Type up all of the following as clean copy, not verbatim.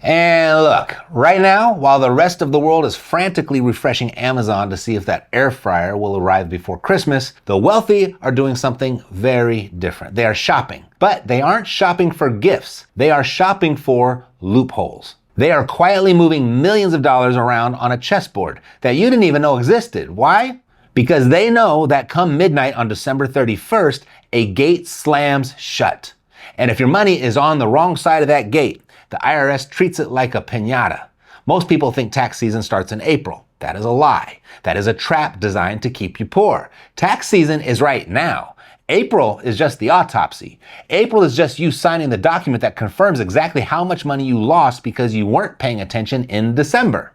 And look, right now, while the rest of the world is frantically refreshing Amazon to see if that air fryer will arrive before Christmas, the wealthy are doing something very different. They are shopping, but they aren't shopping for gifts. They are shopping for loopholes. They are quietly moving millions of dollars around on a chessboard that you didn't even know existed. Why? Because they know that come midnight on December 31st, a gate slams shut. And if your money is on the wrong side of that gate, the IRS treats it like a piñata. Most people think tax season starts in April. That is a lie. That is a trap designed to keep you poor. Tax season is right now. April is just the autopsy. April is just you signing the document that confirms exactly how much money you lost because you weren't paying attention in December.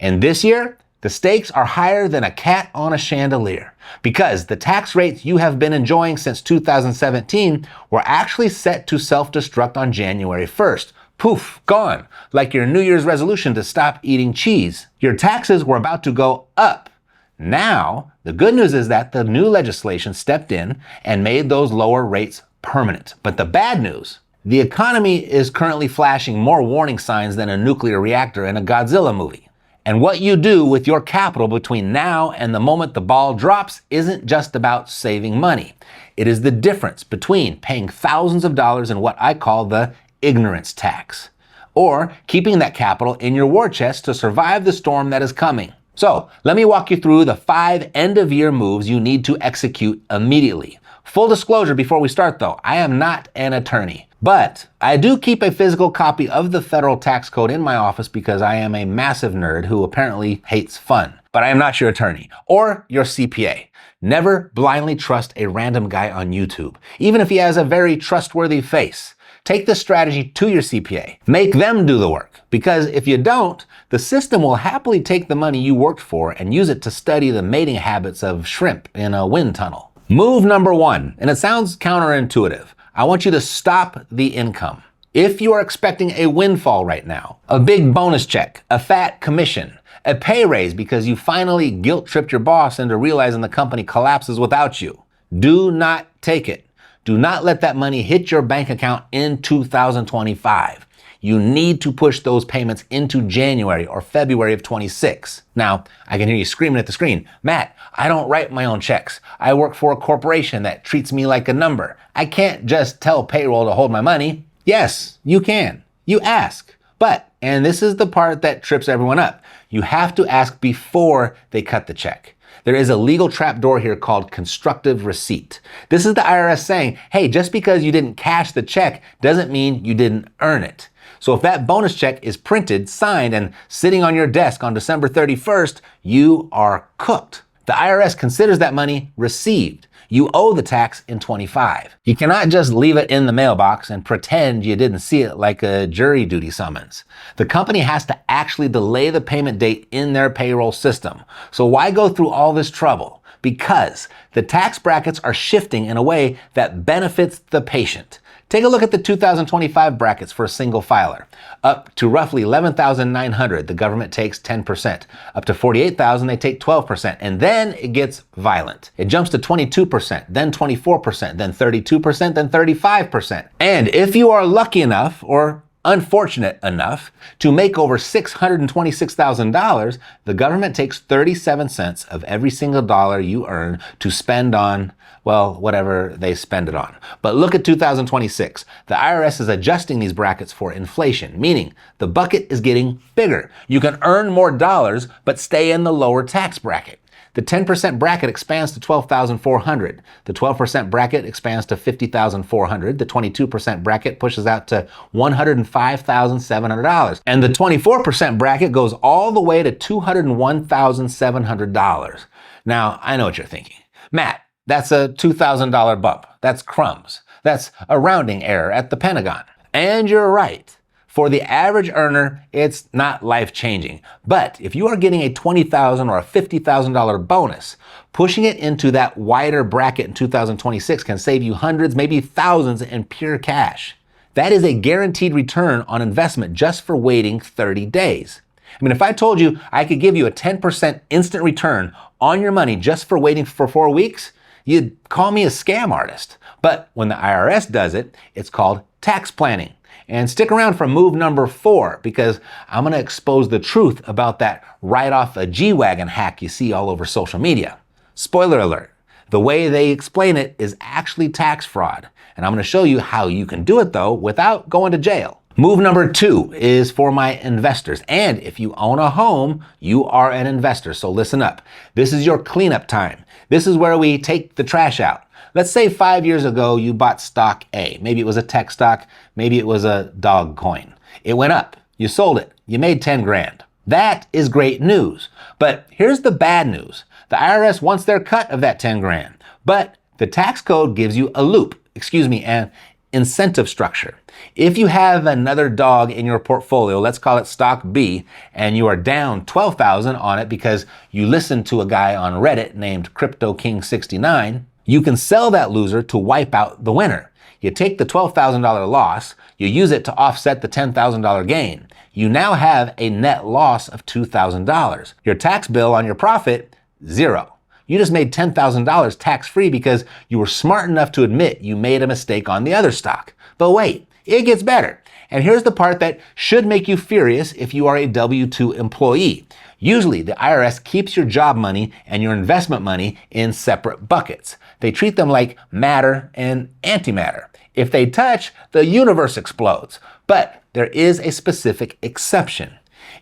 And this year, the stakes are higher than a cat on a chandelier because the tax rates you have been enjoying since 2017 were actually set to self-destruct on January 1st. Poof, gone, like your New Year's resolution to stop eating cheese. Your taxes were about to go up. Now, the good news is that the new legislation stepped in and made those lower rates permanent. But the bad news, the economy is currently flashing more warning signs than a nuclear reactor in a Godzilla movie. And what you do with your capital between now and the moment the ball drops isn't just about saving money. It is the difference between paying thousands of dollars in what I call the ignorance tax, or keeping that capital in your war chest to survive the storm that is coming. So let me walk you through the 5 end-of-year moves you need to execute immediately. Full disclosure before we start though, I am not an attorney, but I do keep a physical copy of the federal tax code in my office because I am a massive nerd who apparently hates fun. But I am not your attorney or your CPA. Never blindly trust a random guy on YouTube, even if he has a very trustworthy face. Take this strategy to your CPA. Make them do the work, because if you don't, the system will happily take the money you worked for and use it to study the mating habits of shrimp in a wind tunnel. Move number 1, and it sounds counterintuitive. I want you to stop the income. If you are expecting a windfall right now, a big bonus check, a fat commission, a pay raise because you finally guilt-tripped your boss into realizing the company collapses without you, do not take it. Do not let that money hit your bank account in 2025. You need to push those payments into January or February of 26. Now, I can hear you screaming at the screen, Matt, I don't write my own checks. I work for a corporation that treats me like a number. I can't just tell payroll to hold my money. Yes, you can. You ask. But, and this is the part that trips everyone up, you have to ask before they cut the check. There is a legal trapdoor here called constructive receipt. This is the IRS saying, hey, just because you didn't cash the check doesn't mean you didn't earn it. So if that bonus check is printed, signed, and sitting on your desk on December 31st, you are cooked. The IRS considers that money received. You owe the tax in 25. You cannot just leave it in the mailbox and pretend you didn't see it like a jury duty summons. The company has to actually delay the payment date in their payroll system. So why go through all this trouble? Because the tax brackets are shifting in a way that benefits the patient. Take a look at the 2025 brackets for a single filer. Up to roughly $11,900, the government takes 10%. Up to $48,000, they take 12%. And then it gets violent. It jumps to 22%, then 24%, then 32%, then 35%. And if you are lucky enough, or unfortunate enough, to make over $626,000, the government takes 37 cents of every single dollar you earn to spend on, well, whatever they spend it on. But look at 2026. The IRS is adjusting these brackets for inflation, meaning the bucket is getting bigger. You can earn more dollars, but stay in the lower tax bracket. The 10% bracket expands to $12,400. The 12% bracket expands to $50,400. The 22% bracket pushes out to $105,700. And the 24% bracket goes all the way to $201,700. Now, I know what you're thinking. Matt, that's a $2,000 bump. That's crumbs. That's a rounding error at the Pentagon. And you're right. For the average earner, it's not life-changing. But if you are getting a $20,000 or a $50,000 bonus, pushing it into that wider bracket in 2026 can save you hundreds, maybe thousands in pure cash. That is a guaranteed return on investment just for waiting 30 days. I mean, if I told you I could give you a 10% instant return on your money just for waiting for 4 weeks, you'd call me a scam artist. But when the IRS does it, it's called tax planning. And stick around for move number 4, because I'm gonna expose the truth about that write off a G-Wagon hack you see all over social media. Spoiler alert, the way they explain it is actually tax fraud. And I'm gonna show you how you can do it though without going to jail. Move number 2 is for my investors. And if you own a home, you are an investor, so listen up. This is your cleanup time. This is where we take the trash out. Let's say 5 years ago you bought stock A. Maybe it was a tech stock, maybe it was a dog coin. It went up, you sold it, you made 10 grand. That is great news. But here's the bad news. The IRS wants their cut of that 10 grand. But the tax code gives you an incentive structure. If you have another dog in your portfolio, let's call it stock B, and you are down 12,000 on it because you listened to a guy on Reddit named Crypto King 69, you can sell that loser to wipe out the winner. You take the $12,000 loss, you use it to offset the $10,000 gain. You now have a net loss of $2,000. Your tax bill on your profit, $0. You just made $10,000 tax-free because you were smart enough to admit you made a mistake on the other stock. But wait, it gets better. And here's the part that should make you furious if you are a W-2 employee. Usually, the IRS keeps your job money and your investment money in separate buckets. They treat them like matter and antimatter. If they touch, the universe explodes. But there is a specific exception.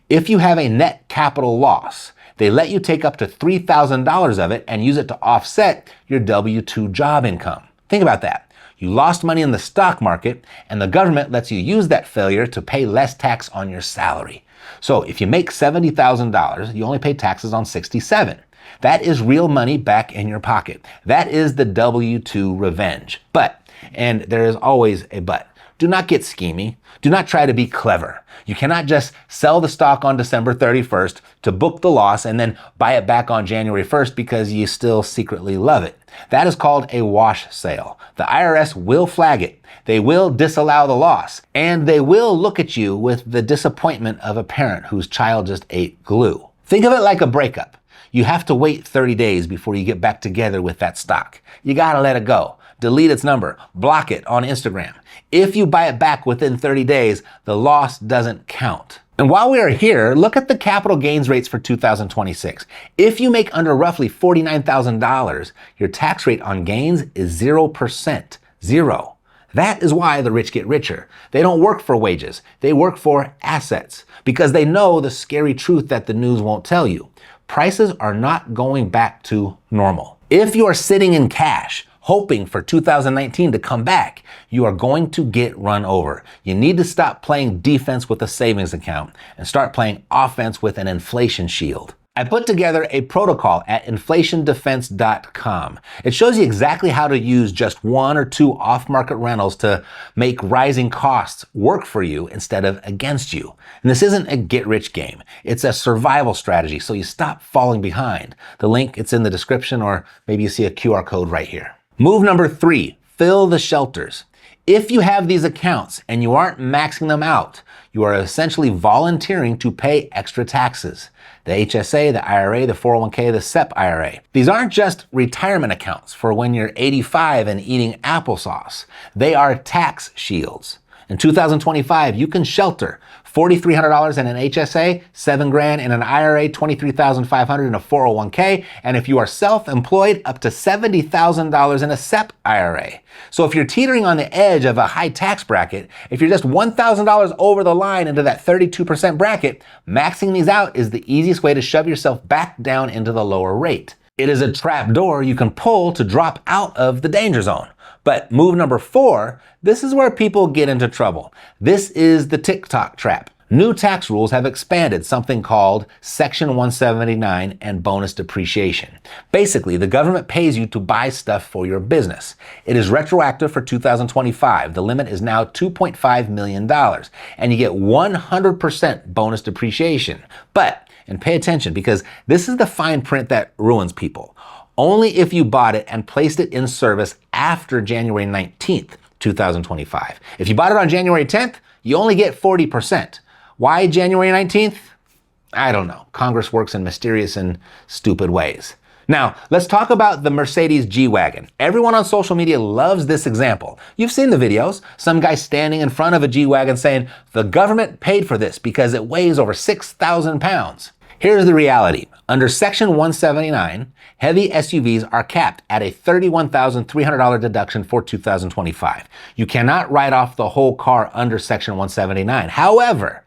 If you have a net capital loss, they let you take up to $3,000 of it and use it to offset your W-2 job income. Think about that. You lost money in the stock market, and the government lets you use that failure to pay less tax on your salary. So if you make $70,000, you only pay taxes on $67,000. That is real money back in your pocket. That is the W-2 revenge. But, and there is always a but, do not get schemy. Do not try to be clever. You cannot just sell the stock on December 31st to book the loss and then buy it back on January 1st because you still secretly love it. That is called a wash sale. The IRS will flag it. They will disallow the loss. And they will look at you with the disappointment of a parent whose child just ate glue. Think of it like a breakup. You have to wait 30 days before you get back together with that stock. You gotta let it go. Delete its number, block it on Instagram. If you buy it back within 30 days, the loss doesn't count. And while we are here, look at the capital gains rates for 2026. If you make under roughly $49,000, your tax rate on gains is 0%. Zero. That is why the rich get richer. They don't work for wages. They work for assets because they know the scary truth that the news won't tell you. Prices are not going back to normal. If you are sitting in cash, hoping for 2019 to come back, you are going to get run over. You need to stop playing defense with a savings account and start playing offense with an inflation shield. I put together a protocol at inflationdefense.com. It shows you exactly how to use just 1 or 2 off-market rentals to make rising costs work for you instead of against you. And this isn't a get-rich game. It's a survival strategy, so you stop falling behind. The link, it's in the description, or maybe you see a QR code right here. Move number 3, fill the shelters. If you have these accounts and you aren't maxing them out, you are essentially volunteering to pay extra taxes. The HSA, the IRA, the 401k, the SEP IRA. These aren't just retirement accounts for when you're 85 and eating applesauce. They are tax shields. In 2025, you can shelter $4,300 in an HSA, $7,000 in an IRA, $23,500 in a 401k, and if you are self-employed, up to $70,000 in a SEP IRA. So if you're teetering on the edge of a high tax bracket, if you're just $1,000 over the line into that 32% bracket, maxing these out is the easiest way to shove yourself back down into the lower rate. It is a trap door you can pull to drop out of the danger zone. But move number 4, this is where people get into trouble. This is the TikTok trap. New tax rules have expanded something called Section 179 and bonus depreciation. Basically, the government pays you to buy stuff for your business. It is retroactive for 2025. The limit is now $2.5 million, and you get 100% bonus depreciation. But, and pay attention because this is the fine print that ruins people. Only if you bought it and placed it in service after January 19th, 2025. If you bought it on January 10th, you only get 40%. Why January 19th? I don't know. Congress works in mysterious and stupid ways. Now, let's talk about the Mercedes G-Wagon. Everyone on social media loves this example. You've seen the videos. Some guy standing in front of a G-Wagon saying, the government paid for this because it weighs over 6,000 pounds. Here's the reality. Under Section 179, heavy SUVs are capped at a $31,300 deduction for 2025. You cannot write off the whole car under Section 179. However,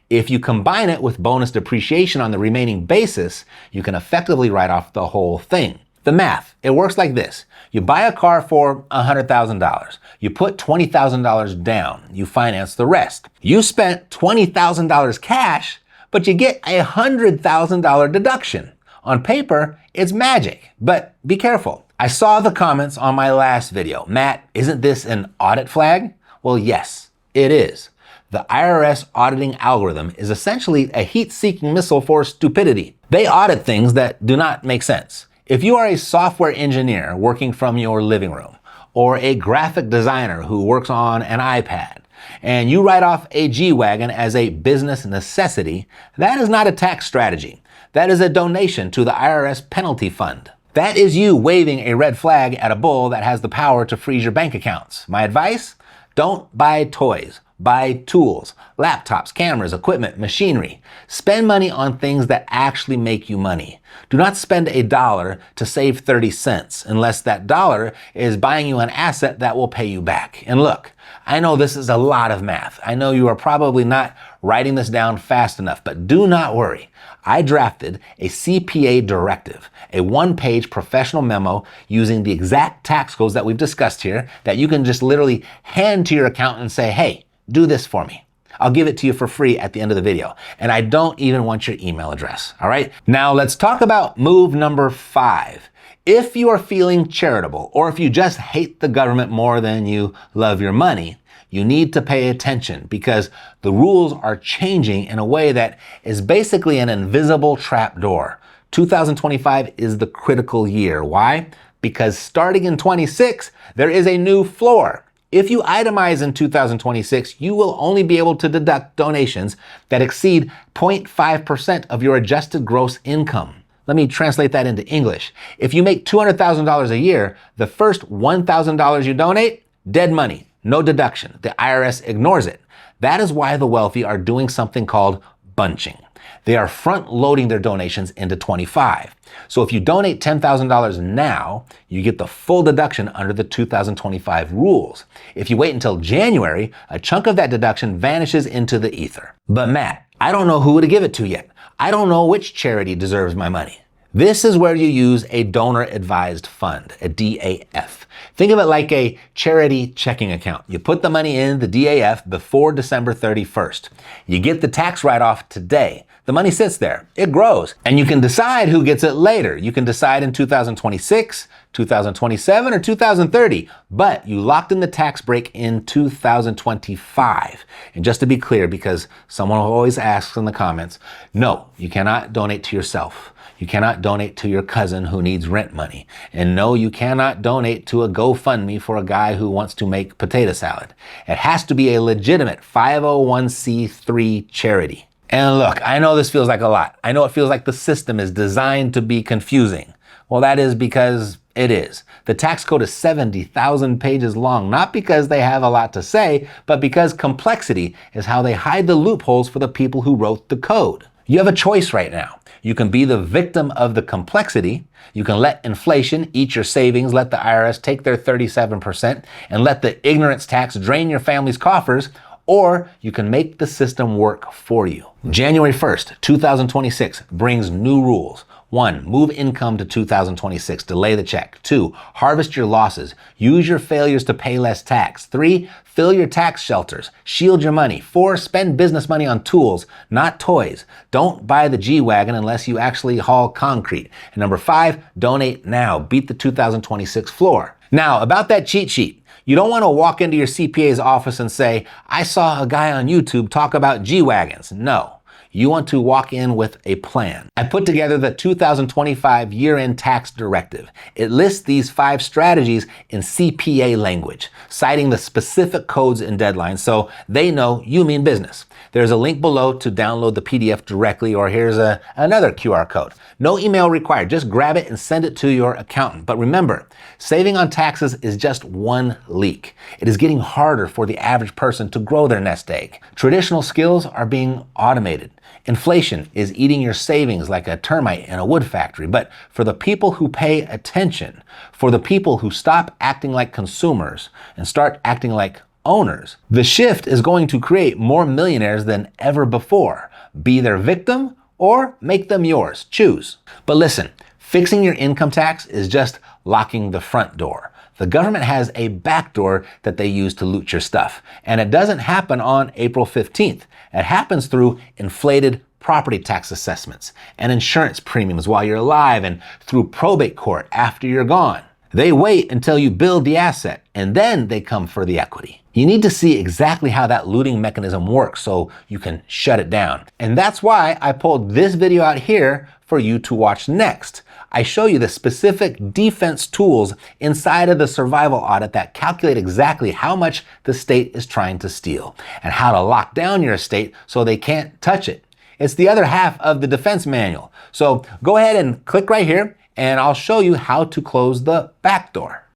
if you combine it with bonus depreciation on the remaining basis, you can effectively write off the whole thing. The math, it works like this. You buy a car for $100,000. You put $20,000 down. You finance the rest. You spent $20,000 cash, but you get a $100,000 deduction. On paper, it's magic, but be careful. I saw the comments on my last video. Matt, isn't this an audit flag? Well, yes, it is. The IRS auditing algorithm is essentially a heat-seeking missile for stupidity. They audit things that do not make sense. If you are a software engineer working from your living room, or a graphic designer who works on an iPad, and you write off a G-Wagon as a business necessity, that is not a tax strategy. That is a donation to the IRS penalty fund. That is you waving a red flag at a bull that has the power to freeze your bank accounts. My advice? Don't buy toys. Buy tools, laptops, cameras, equipment, machinery. Spend money on things that actually make you money. Do not spend $1 to save 30 cents unless that dollar is buying you an asset that will pay you back. And look, I know this is a lot of math. I know you are probably not writing this down fast enough, but do not worry. I drafted a CPA directive, a one-page professional memo using the exact tax codes that we've discussed here that you can just literally hand to your accountant and say, hey, do this for me. I'll give it to you for free at the end of the video. And I don't even want your email address. All right. Now let's talk about move number 5. If you are feeling charitable, or if you just hate the government more than you love your money, you need to pay attention because the rules are changing in a way that is basically an invisible trapdoor. 2025 is the critical year. Why? Because starting in 26, there is a new floor. If you itemize in 2026, you will only be able to deduct donations that exceed 0.5% of your adjusted gross income. Let me translate that into English. If you make $200,000 a year, the first $1,000 you donate, dead money, no deduction. The IRS ignores it. That is why the wealthy are doing something called bunching. They are front-loading their donations into 25. So if you donate $10,000 now, you get the full deduction under the 2025 rules. If you wait until January, a chunk of that deduction vanishes into the ether. But Matt, I don't know who to give it to yet. I don't know which charity deserves my money. This is where you use a donor-advised fund, a DAF. Think of it like a charity checking account. You put the money in the DAF before December 31st. You get the tax write-off today. The money sits there. It grows. And you can decide who gets it later. You can decide in 2026, 2027, or 2030. But you locked in the tax break in 2025. And just to be clear, because someone always asks in the comments, no, you cannot donate to yourself. You cannot donate to your cousin who needs rent money. And no, you cannot donate to a GoFundMe for a guy who wants to make potato salad. It has to be a legitimate 501c3 charity. And look, I know this feels like a lot. I know it feels like the system is designed to be confusing. Well, that is because it is. The tax code is 70,000 pages long, not because they have a lot to say, but because complexity is how they hide the loopholes for the people who wrote the code. You have a choice right now. You can be the victim of the complexity. You can let inflation eat your savings, let the IRS take their 37%, and let the ignorance tax drain your family's coffers, or you can make the system work for you. January 1st, 2026 brings new rules. 1. Move income to 2026. Delay the check. 2. Harvest your losses. Use your failures to pay less tax. 3. Fill your tax shelters. Shield your money. 4. Spend business money on tools, not toys. Don't buy the G-Wagon unless you actually haul concrete. And number 5, donate now. Beat the 2026 floor. Now, about that cheat sheet. You don't want to walk into your CPA's office and say, I saw a guy on YouTube talk about G-Wagons. No. You want to walk in with a plan. I put together the 2025 year-end tax directive. It lists these 5 strategies in CPA language, citing the specific codes and deadlines so they know you mean business. There's a link below to download the PDF directly, or here's another QR code. No email required. Just grab it and send it to your accountant. But remember, saving on taxes is just one leak. It is getting harder for the average person to grow their nest egg. Traditional skills are being automated. Inflation is eating your savings like a termite in a wood factory. But for the people who pay attention, for the people who stop acting like consumers and start acting like owners, the shift is going to create more millionaires than ever before. Be their victim or make them yours. Choose. But listen, fixing your income tax is just locking the front door. The government has a back door that they use to loot your stuff. And it doesn't happen on April 15th. It happens through inflated property tax assessments and insurance premiums while you're alive, and through probate court after you're gone. They wait until you build the asset, and then they come for the equity. You need to see exactly how that looting mechanism works so you can shut it down. And that's why I pulled this video out here for you to watch next. I show you the specific defense tools inside of the survival audit that calculate exactly how much the state is trying to steal and how to lock down your estate so they can't touch it. It's the other half of the defense manual. So go ahead and click right here and I'll show you how to close the back door.